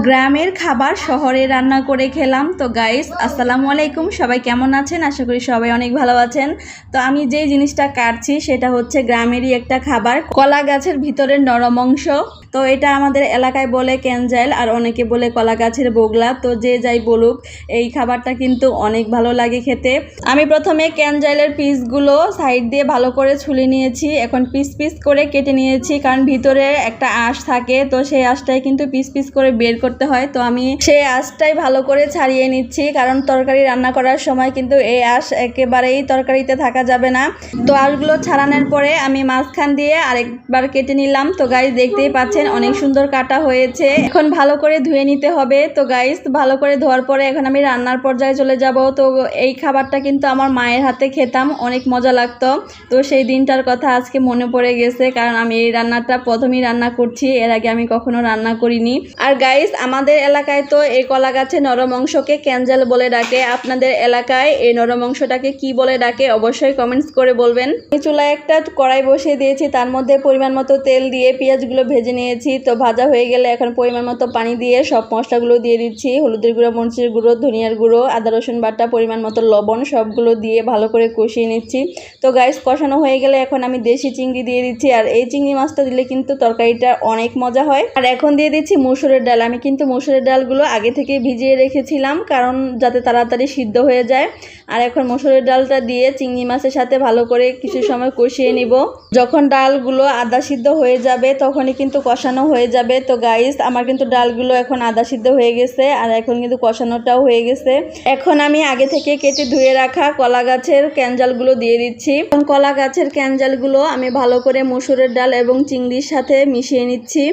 গ্রামের খাবার শহরে রান্না করে খেলাম। তো গাইস আসসালামু আলাইকুম, সবাই কেমন আছেন? আশা করি সবাই অনেক ভালো আছেন। তো আমি যে জিনিসটা কাটছি সেটা হচ্ছে গ্রামেরই একটা খাবার, কলা গাছের ভিতরের নরম অংশ। তো এটা আমাদের এলাকায় বলে ক্যানজাইল, আর অনেকে বলে কলা গাছের বগলা। তো যে যাই বলুক, এই খাবারটা কিন্তু অনেক ভালো লাগে খেতে। আমি প্রথমে ক্যানজাইলের পিসগুলো সাইড দিয়ে ভালো করে ছুলে নিয়েছি, এখন পিস পিস করে কেটে নিয়েছি, কারণ ভিতরে একটা আঁশ থাকে, তো সেই আঁশটাই কিন্তু পিস পিস করে বের করতে হয়। তো আমি সেই আঁশটাই ভালো করে ছাড়িয়ে নিচ্ছি, কারণ তরকারি রান্না করার সময় কিন্তু এই আঁশ একেবারেই তরকারিতে থাকা যাবে না। তো আঁশগুলো ছাড়ানোর পরে আমি মাঝখান দিয়ে আরেকবার কেটে নিলাম। তো গাইস দেখতেই পাচ্ছেন অনেক সুন্দর কাটা হয়েছে। এখন ভালো করে ধুয়ে নিতে হবে। তো গাইস ভালো করে ধোয়ার পরে এখন আমি রান্নার পর্যায়ে চলে যাব। তো এই খাবারটা কিন্তু আমার মায়ের হাতে খেতাম, অনেক মজা লাগতো। তো সেই দিনটার কথা আজকে মনে পড়ে গেছে, কারণ আমি এই রান্নাটা প্রথমেই রান্না করছি, এর আগে আমি কখনো রান্না করিনি। আর গাইস আমাদের এলাকায় তো এই কলা গাছে নরম অংশকে ক্যানজাল বলে ডাকে। আপনাদের এলাকায় এই নরম অংশটাকে কি বলে ডাকে অবশ্যই কমেন্টস করে বলবেন। আমি চুলায় একটা কড়াই বসিয়ে দিয়েছি, তার মধ্যে পরিমাণ মতো তেল দিয়ে পেঁয়াজগুলো ভেজে নিয়েছি। তো ভাজা হয়ে গেলে এখন পরিমাণ মতো পানি দিয়ে সব মশলাগুলো দিয়ে দিচ্ছি, হলুদের গুঁড়ো, মরিচের গুঁড়ো, ধনিয়ার গুঁড়ো, আদা রসুন বাটা, পরিমাণ মতো লবণ, সবগুলো দিয়ে ভালো করে কষিয়ে নিচ্ছি। তো গাইস কষানো হয়ে গেলে এখন আমি দেশি চিংড়ি দিয়ে দিচ্ছি, আর এই চিংড়ি মাছটা দিলে কিন্তু তরকারিটা অনেক মজা হয়। আর এখন দিয়ে দিচ্ছি মসুরের ডাল। আমি কিন্তু মসুরের ডালগুলো আগে থেকে ভিজিয়ে রেখেছিলাম, কারণ যাতে তাড়াতাড়ি সিদ্ধ হয়ে যায়। আর এখন মসুরের ডালটা দিয়ে চিংড়ি মাছের সাথে ভালো করে কিছু সময় কষিয়ে নিব। যখন ডালগুলো আধা সিদ্ধ হয়ে যাবে তখনই কিন্তু কষানো হয়ে যাবে। তো গাইস আমার কিন্তু ডালগুলো এখন আধা সিদ্ধ হয়ে গেছে, আর এখন কিন্তু কষানোটাও হয়ে গেছে। এখন আমি আগে থেকে কেটে ধুয়ে রাখা কলা গাছের ক্যানজালগুলো দিয়ে দিচ্ছি। কলা গাছের ক্যানজালগুলো আমি ভালো করে মসুরের ডাল এবং চিংড়ির সাথে মিশিয়ে নিচ্ছি।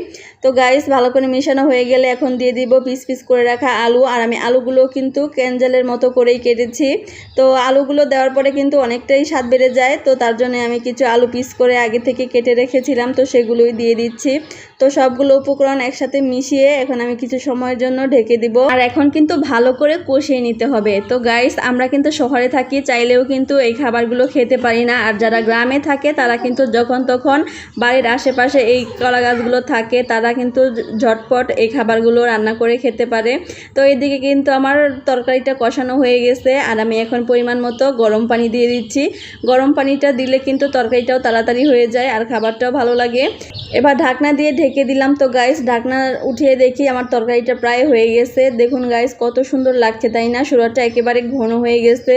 তো গাইস ভালো করে মেশানো হয়ে গেলে এখন দিয়ে দিব পিস পিস করে রাখা আলু। আর আমি আলুগুলো কিন্তু ক্যানজালের মতো করেই কেটেছি। তো আলুগুলো দেওয়ার পরে কিন্তু অনেকটাই স্বাদ বেড়ে যায়, তো তার জন্য আমি কিছু আলু পিস করে আগে থেকে কেটে রেখেছিলাম, তো সেগুলোই দিয়ে দিচ্ছি। তো সবগুলো উপকরণ একসাথে মিশিয়ে এখন আমি কিছু সময়ের জন্য ঢেকে দিব। আর এখন কিন্তু ভালো করে কষিয়ে নিতে হবে। তো গাইস আমরা কিন্তু শহরে থাকি, চাইলেও কিন্তু এই খাবারগুলো খেতে পারি না। আর যারা গ্রামে থাকে তারা কিন্তু যখন তখন বাড়ির আশেপাশে এই কলা গাছগুলো থাকে, তারা কিন্তু ঝটপট এই খাবারগুলো রান্না করে খেতে পারে। তো এদিকে কিন্তু আমার তরকারিটা কষানো হয়ে গেছে, আর আমি এখন পরিমাণ মতো গরম পানি দিয়ে দিচ্ছি। গরম পানিটা দিলে কিন্তু তরকারিটাও তাড়াতাড়ি হয়ে যায় আর খাবারটাও ভালো লাগে। এবার ঢাকনা দিয়ে ঢেকে দিলাম। তো গাইস ঢাকনা উঠিয়ে দেখি আমার তরকারিটা প্রায় হয়ে গেছে। দেখুন গাইস কত সুন্দর লাগছে, তাই না? সুরাটা একেবারে ঘন হয়ে গেছে।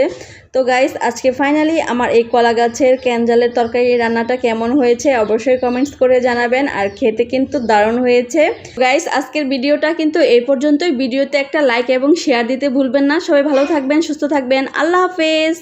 তো গাইস আজকে ফাইনালি আমার এই কলা গাছের ক্যানজালের তরকারি রান্নাটা কেমন হয়েছে অবশ্যই কমেন্টস করে জানাবেন। আর খেতে কিন্তু দারুণ হয়েছে। গাইস আজকের ভিডিওটা কিন্তু এই পর্যন্তই। ভিডিওতে একটা লাইক এবং শেয়ার দিতে ভুলবেন না। সবাই ভালো থাকবেন, সুস্থ থাকবেন। আল্লাহ হাফেজ।